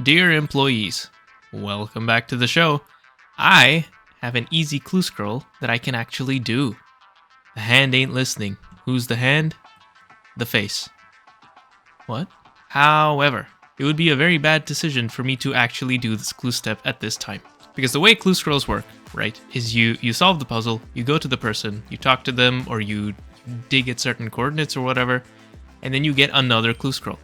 Dear employees, welcome back to the show. I have an easy clue scroll that I can actually do. The hand ain't listening. Who's the hand? The face. What? However, it would be a very bad decision for me to actually do this clue step at this time. Because the way clue scrolls work, right, is you solve the puzzle, you go to the person, you talk to them, or you dig at certain coordinates or whatever, and then you get another clue scroll.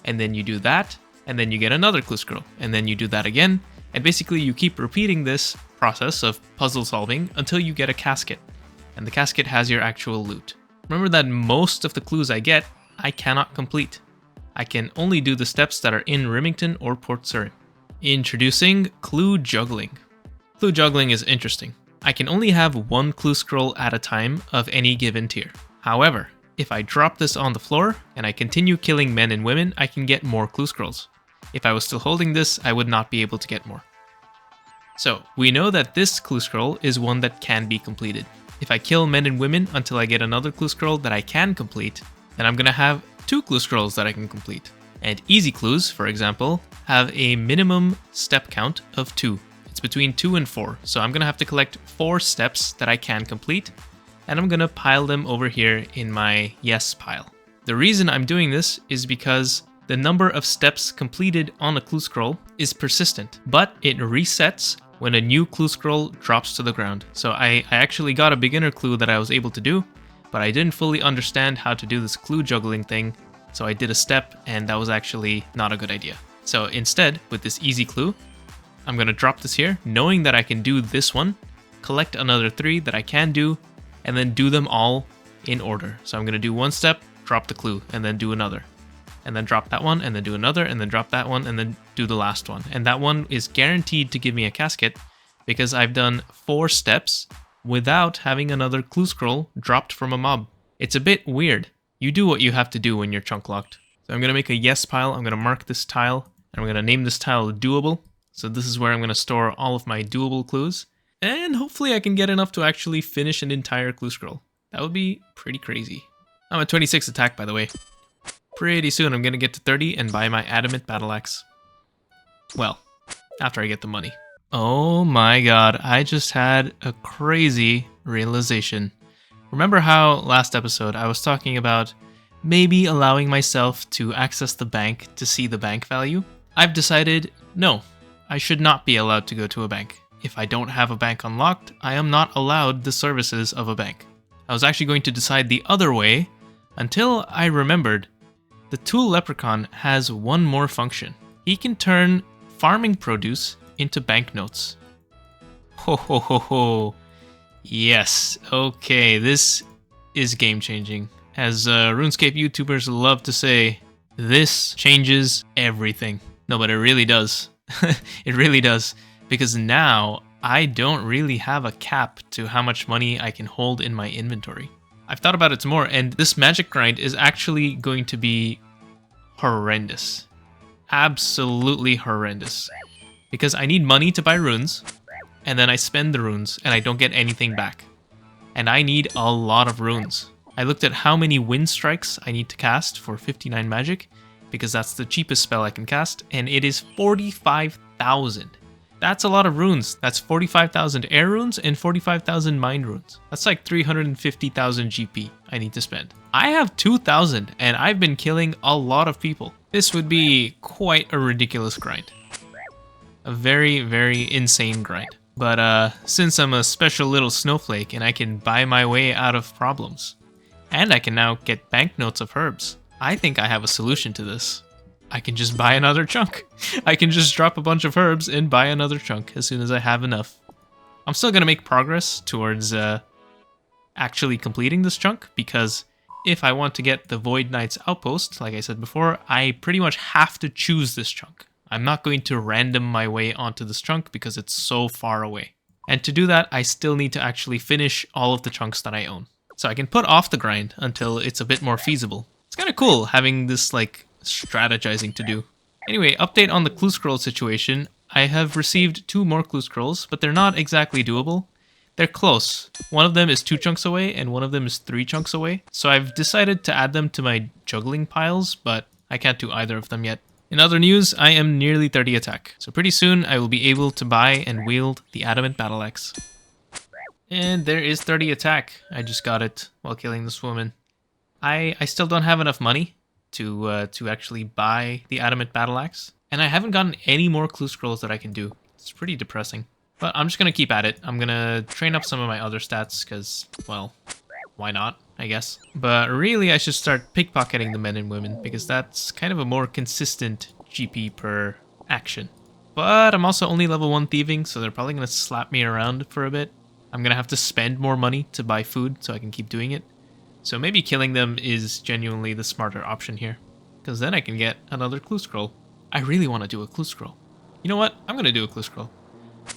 And then you do that, and then you get another clue scroll, and then you do that again, and basically you keep repeating this process of puzzle solving until you get a casket, and the casket has your actual loot. Remember that most of the clues I get, I cannot complete. I can only do the steps that are in Remington or Port Sarim. Introducing clue juggling. Clue juggling is interesting. I can only have one clue scroll at a time of any given tier. However, if I drop this on the floor and I continue killing men and women, I can get more clue scrolls. If I was still holding this, I would not be able to get more. So, we know that this clue scroll is one that can be completed. If I kill men and women until I get another clue scroll that I can complete, then I'm gonna have 2 clue scrolls that I can complete. And easy clues, for example, have a minimum step count of 2. It's between 2 and 4, so I'm gonna have to collect 4 steps that I can complete, and I'm gonna pile them over here in my yes pile. The reason I'm doing this is because the number of steps completed on a clue scroll is persistent, but it resets when a new clue scroll drops to the ground. So I actually got a beginner clue that I was able to do, but I didn't fully understand how to do this clue juggling thing, so I did a step, and that was actually not a good idea. So instead, with this easy clue, I'm going to drop this here, knowing that I can do this one, collect another 3 that I can do, and then do them all in order. So I'm going to do one step, drop the clue, and then do another. And then drop that one, and then do another, and then drop that one, and then do the last one. And that one is guaranteed to give me a casket because I've done 4 steps without having another clue scroll dropped from a mob. It's a bit weird. You do what you have to do when you're chunk locked. So I'm going to make a yes pile. I'm going to mark this tile, and I'm going to name this tile doable. So this is where I'm going to store all of my doable clues. And hopefully I can get enough to actually finish an entire clue scroll. That would be pretty crazy. I'm at 26 attack, by the way. Pretty soon I'm going to get to 30 and buy my adamant battle axe. Well, after I get the money. Oh my god, I just had a crazy realization. Remember how last episode I was talking about maybe allowing myself to access the bank to see the bank value? I've decided, no, I should not be allowed to go to a bank. If I don't have a bank unlocked, I am not allowed the services of a bank. I was actually going to decide the other way until I remembered the tool leprechaun has one more function. He can turn farming produce into banknotes. Ho ho ho ho. Yes, okay, this is game changing. As RuneScape YouTubers love to say, this changes everything. No, but it really does. It really does. Because now I don't really have a cap to how much money I can hold in my inventory. I've thought about it some more, and this magic grind is actually going to be horrendous. Absolutely horrendous. Because I need money to buy runes, and then I spend the runes, and I don't get anything back. And I need a lot of runes. I looked at how many wind strikes I need to cast for 59 magic, because that's the cheapest spell I can cast, and it is 45,000. That's a lot of runes. That's 45,000 air runes and 45,000 mind runes. That's like 350,000 GP I need to spend. I have 2,000 and I've been killing a lot of people. This would be quite a ridiculous grind. A very, very insane grind. But since I'm a special little snowflake and I can buy my way out of problems, and I can now get banknotes of herbs, I think I have a solution to this. I can just buy another chunk. I can just drop a bunch of herbs and buy another chunk as soon as I have enough. I'm still going to make progress towards actually completing this chunk, because if I want to get the Void Knight's outpost, like I said before, I pretty much have to choose this chunk. I'm not going to random my way onto this chunk because it's so far away. And to do that, I still need to actually finish all of the chunks that I own. So I can put off the grind until it's a bit more feasible. It's kind of cool having this like strategizing to do. Anyway, update on the clue scroll situation. I have received 2 more clue scrolls, but they're not exactly doable. They're close. One of them is 2 chunks away and one of them is 3 chunks away. So I've decided to add them to my juggling piles, but I can't do either of them yet. In other news, I am nearly 30 attack, so pretty soon I will be able to buy and wield the adamant battle axe. And there is 30 attack. I just got it while killing this woman. I still don't have enough money to actually buy the adamant battle axe, and I haven't gotten any more clue scrolls that I can do. It's pretty depressing. But I'm just gonna keep at it. I'm gonna train up some of my other stats because, well, why not, I guess. But really, I should start pickpocketing the men and women because that's kind of a more consistent GP per action. But I'm also only level 1 thieving, so they're probably gonna slap me around for a bit. I'm gonna have to spend more money to buy food so I can keep doing it. So maybe killing them is genuinely the smarter option here, because then I can get another clue scroll. I really want to do a clue scroll. You know what? I'm gonna do a clue scroll.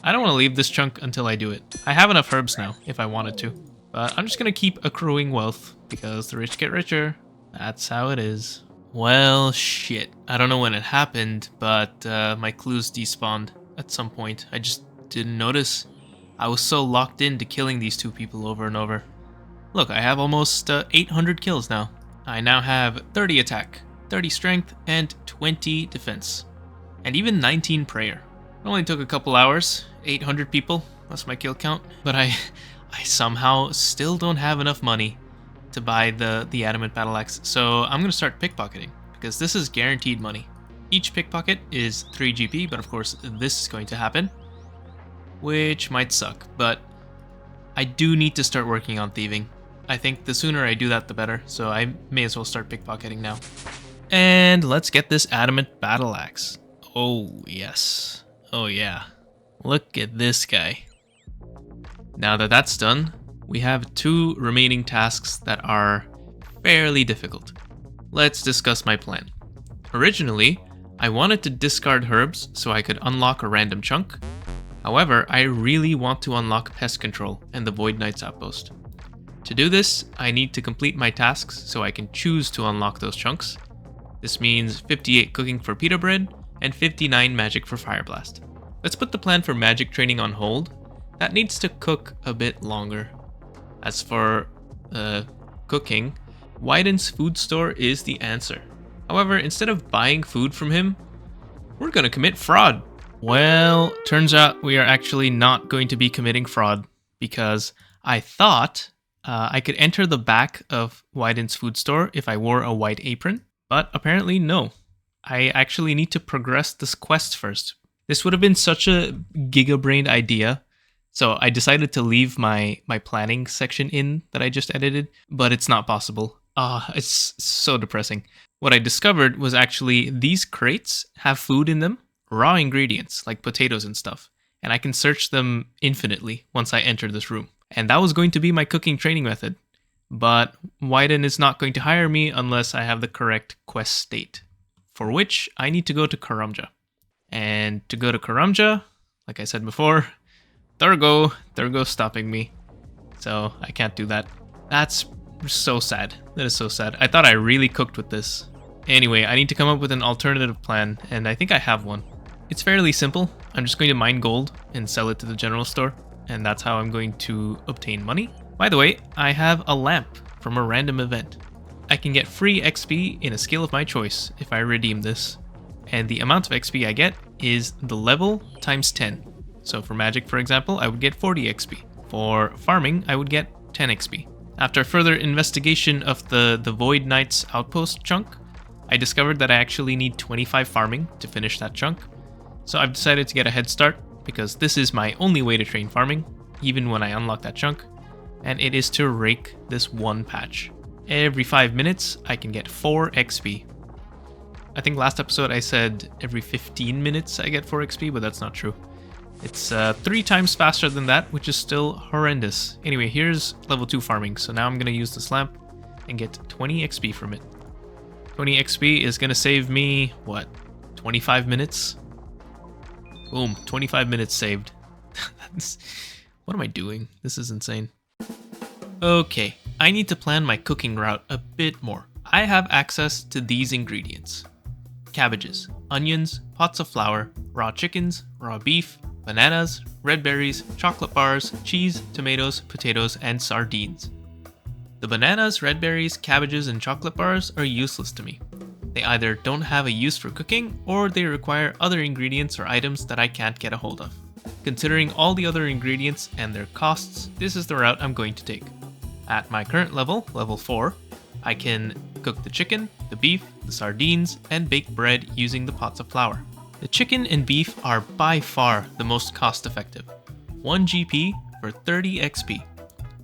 I don't want to leave this chunk until I do it. I have enough herbs now, if I wanted to. But I'm just gonna keep accruing wealth, because the rich get richer. That's how it is. Well, shit. I don't know when it happened, but my clues despawned at some point. I just didn't notice. I was so locked into killing these two people over and over. Look, I have almost 800 kills now. I now have 30 attack, 30 strength, and 20 defense. And even 19 prayer. It only took a couple hours, 800 people, that's my kill count. But I somehow still don't have enough money to buy the adamant battle axe. So I'm gonna start pickpocketing, because this is guaranteed money. Each pickpocket is 3 GP, but of course this is going to happen, which might suck, but I do need to start working on thieving. I think the sooner I do that, the better, so I may as well start pickpocketing now. And let's get this adamant battle axe. Oh, yes. Oh, yeah. Look at this guy. Now that that's done, we have 2 remaining tasks that are fairly difficult. Let's discuss my plan. Originally, I wanted to discard herbs so I could unlock a random chunk. However, I really want to unlock pest control and the Void Knight's outpost. To do this, I need to complete my tasks so I can choose to unlock those chunks. This means 58 cooking for pita bread and 59 magic for fire blast. Let's put the plan for magic training on hold. That needs to cook a bit longer. As for cooking, Wyden's food store is the answer. However, instead of buying food from him, we're gonna commit fraud. Well, turns out we are actually not going to be committing fraud, because I thought I could enter the back of Wyden's food store if I wore a white apron, but apparently no. I actually need to progress this quest first. This would have been such a giga-brained idea, so I decided to leave my planning section in that I just edited, but it's not possible. It's so depressing. What I discovered was actually these crates have food in them, raw ingredients like potatoes and stuff, and I can search them infinitely once I enter this room. And that was going to be my cooking training method, but Wyden is not going to hire me unless I have the correct quest state, for which I need to go to Karamja. And to go to Karamja, like I said before, Thurgo's stopping me, so I can't do that. That's so sad. That is so sad. I thought I really cooked with this. Anyway, I need to come up with an alternative plan, and I think I have one. It's fairly simple. I'm just going to mine gold and sell it to the general store, and that's how I'm going to obtain money. By the way, I have a lamp from a random event. I can get free XP in a skill of my choice if I redeem this, and the amount of XP I get is the level times 10. So for magic, for example, I would get 40 XP. For farming, I would get 10 XP. After further investigation of the Void Knight's outpost chunk, I discovered that I actually need 25 farming to finish that chunk. So I've decided to get a head start, because this is my only way to train farming, even when I unlock that chunk, and it is to rake this one patch. Every 5 minutes, I can get 4 XP. I think last episode I said every 15 minutes I get 4 XP, but that's not true. It's 3 times faster than that, which is still horrendous. Anyway, here's level 2 farming, so now I'm going to use this lamp and get 20 XP from it. 20 XP is going to save me, what, 25 minutes? Boom, 25 minutes saved. What am I doing? This is insane. Okay, I need to plan my cooking route a bit more. I have access to these ingredients: cabbages, onions, pots of flour, raw chickens, raw beef, bananas, red berries, chocolate bars, cheese, tomatoes, potatoes, and sardines. The bananas, red berries, cabbages, and chocolate bars are useless to me. They either don't have a use for cooking, or they require other ingredients or items that I can't get a hold of. Considering all the other ingredients and their costs, this is the route I'm going to take. At my current level, level 4, I can cook the chicken, the beef, the sardines, and bake bread using the pots of flour. The chicken and beef are by far the most cost effective. 1 GP for 30 XP.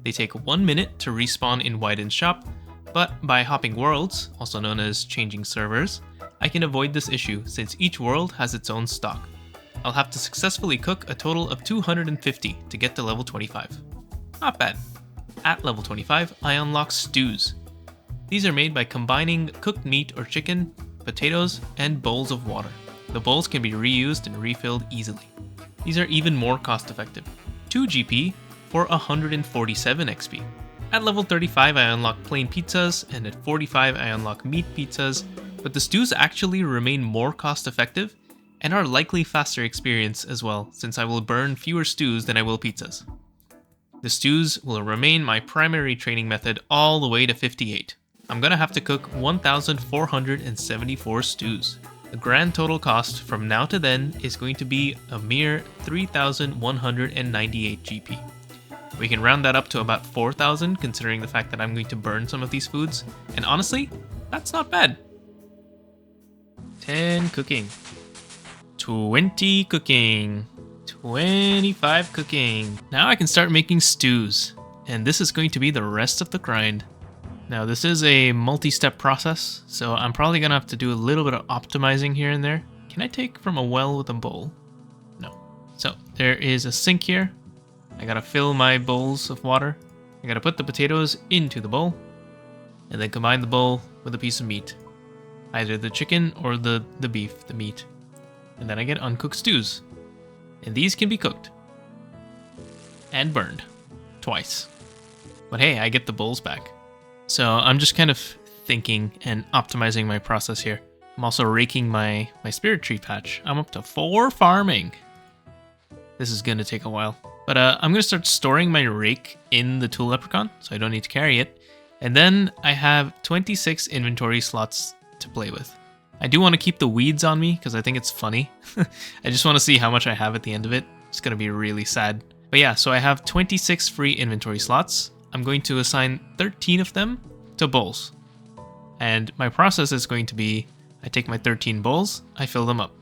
They take 1 minute to respawn in Wyden's shop, but by hopping worlds, also known as changing servers, I can avoid this issue since each world has its own stock. I'll have to successfully cook a total of 250 to get to level 25. Not bad. At level 25, I unlock stews. These are made by combining cooked meat or chicken, potatoes, and bowls of water. The bowls can be reused and refilled easily. These are even more cost effective. 2 GP for 147 XP. At level 35 I unlock plain pizzas, and at 45 I unlock meat pizzas, but the stews actually remain more cost effective and are likely faster experience as well, since I will burn fewer stews than I will pizzas. The stews will remain my primary training method all the way to 58. I'm gonna have to cook 1,474 stews. The grand total cost from now to then is going to be a mere 3,198 GP. We can round that up to about 4,000 considering the fact that I'm going to burn some of these foods, and honestly, that's not bad. 10 cooking, 20 cooking, 25 cooking. Now I can start making stews, and this is going to be the rest of the grind. Now this is a multi-step process, so I'm probably gonna have to do a little bit of optimizing here and there. Can I take from a well with a bowl? No. So there is a sink here. I gotta fill my bowls of water. I gotta put the potatoes into the bowl, and then combine the bowl with a piece of meat. Either the chicken or the beef, the meat. And then I get uncooked stews. And these can be cooked. And burned. Twice. But hey, I get the bowls back. So I'm just kind of thinking and optimizing my process here. I'm also raking my spirit tree patch. I'm up to 4 farming. This is gonna take a while. But I'm gonna start storing my rake in the tool leprechaun, so I don't need to carry it. And then I have 26 inventory slots to play with. I do want to keep the weeds on me because I think it's funny. I just want to see how much I have at the end of it. It's gonna be really sad. But yeah, so I have 26 free inventory slots. I'm going to assign 13 of them to bowls. And my process is going to be, I take my 13 bowls, I fill them up.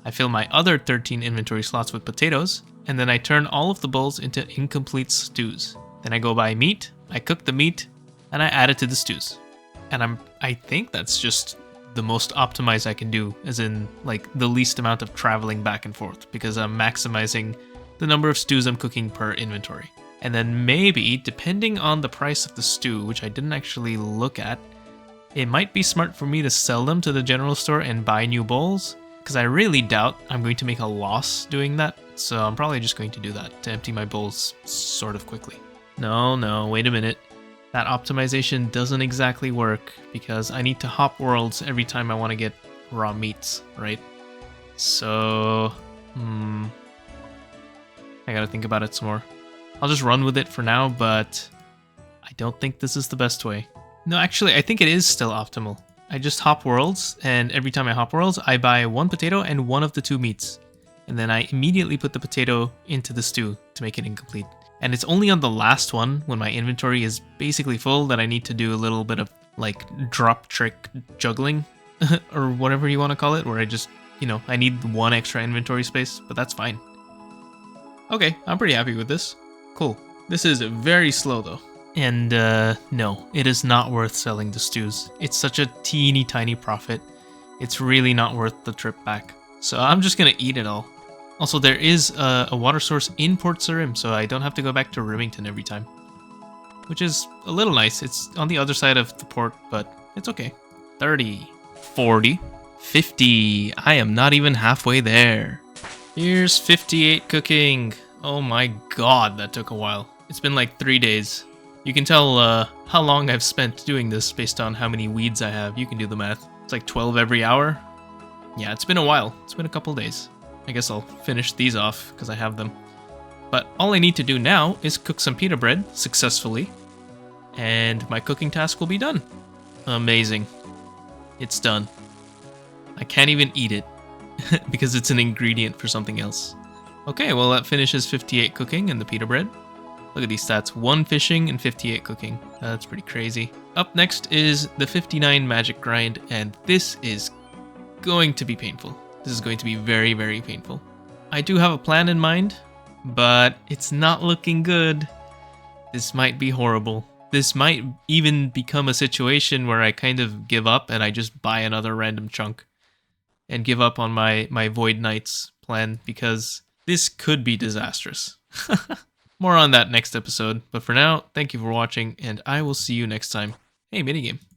I fill my other 13 inventory slots with potatoes, and then I turn all of the bowls into incomplete stews. Then I go buy meat, I cook the meat, and I add it to the stews. And I think that's just the most optimized I can do, as in like the least amount of traveling back and forth, because I'm maximizing the number of stews I'm cooking per inventory. And then maybe, depending on the price of the stew, which I didn't actually look at, it might be smart for me to sell them to the general store and buy new bowls, because I really doubt I'm going to make a loss doing that. So I'm probably just going to do that to empty my bowls sort of quickly. No, wait a minute. That optimization doesn't exactly work because I need to hop worlds every time I want to get raw meats, right? So, I gotta think about it some more. I'll just run with it for now, but I don't think this is the best way. No, actually, I think it is still optimal. I just hop worlds, and every time I hop worlds, I buy 1 potato and 1 of the 2 meats. And then I immediately put the potato into the stew to make it incomplete. And it's only on the last one, when my inventory is basically full, that I need to do a little bit of, like, drop trick juggling, or whatever you want to call it, where I just, I need 1 extra inventory space, but that's fine. Okay, I'm pretty happy with this. Cool. This is very slow, though. And, no, it is not worth selling the stews. It's such a teeny tiny profit. It's really not worth the trip back. So I'm just gonna eat it all. Also, there is a water source in Port Sarim, so I don't have to go back to Remington every time. Which is a little nice. It's on the other side of the port, but it's okay. 30, 40, 50. I am not even halfway there. Here's 58 cooking. Oh my god, that took a while. It's been like 3 days. You can tell how long I've spent doing this based on how many weeds I have. You can do the math. It's like 12 every hour. Yeah, it's been a while. It's been a couple days. I guess I'll finish these off because I have them. But all I need to do now is cook some pita bread successfully, and my cooking task will be done. Amazing. It's done. I can't even eat it because it's an ingredient for something else. Okay, well that finishes 58 cooking and the pita bread. Look at these stats, 1 fishing and 58 cooking. That's pretty crazy. Up next is the 59 magic grind, and this is going to be painful. This is going to be very, very painful. I do have a plan in mind, but it's not looking good. This might be horrible. This might even become a situation where I kind of give up and I just buy another random chunk and give up on my Void Knights plan, because this could be disastrous. More on that next episode, but for now, thank you for watching, and I will see you next time. Hey, minigame.